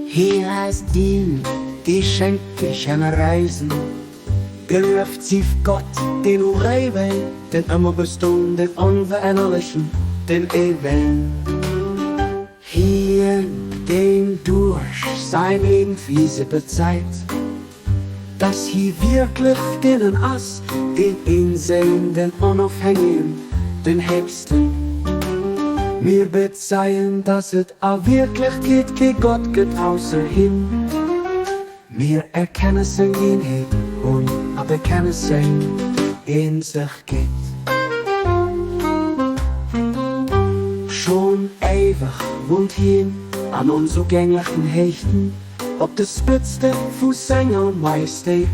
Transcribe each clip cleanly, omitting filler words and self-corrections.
Hier ist die schenkt dich eine Reisen. Gelöft sie Gott, den Urheber, den immer bestund, den Unveränderlichen, den Ewigen. Hier den durch sein Leben wie bezeit, dass hier wirklich den Ass, den Inseln, den Unaufhängigen, den Höchsten. Mir bezeihen, dass es auch wirklich geht, wie Gott geht außer hin. Mir erkennen sein Inheit und aberkennen sein in sich geht. Schon ewig wohnt hier an unzugänglichen Hechten, ob der Spitze Fuß seiner Majestät.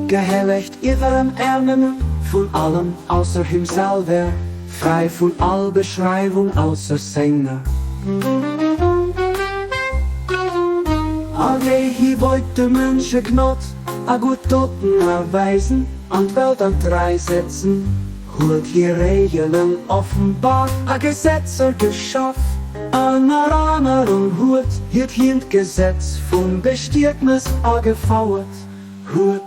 Gehelligt ihrem Ärmel von allem außer himself, frei von all Beschreibung außer Sänger. Alle hier wollt der Menschen Gnott, a gut Toten erweisen, an Welt an drei setzen. Hurt hier Regeln offenbart, a Gesetzer geschaffen. An und Hut, hier ein Gesetz vom Bestiertnis a gefauert. Hut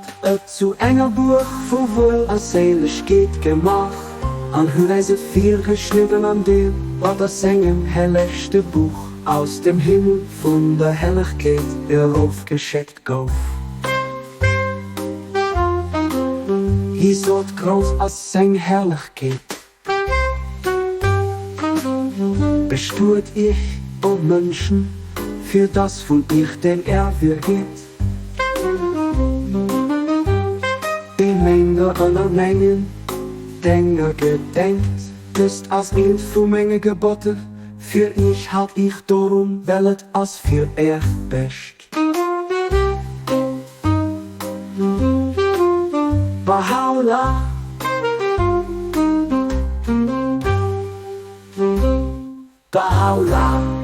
zu enger Buch, wo wohl a seelisch geht gemacht. An Hüreise viel geschrieben an dem, war das engem helligste Buch. Aus dem Himmel von der Helligkeit aufgeschickt gauf. Hier sollt groß als sein Herrlichkeit. Besturt ich und Menschen für das von ich den wird. Die Menge aller Mengen, Denker gedenkt, ist als ein von Menge Gebote. Für ich halt ich darum, weil es als für best. Baha'u'llah, Baha'u'llah.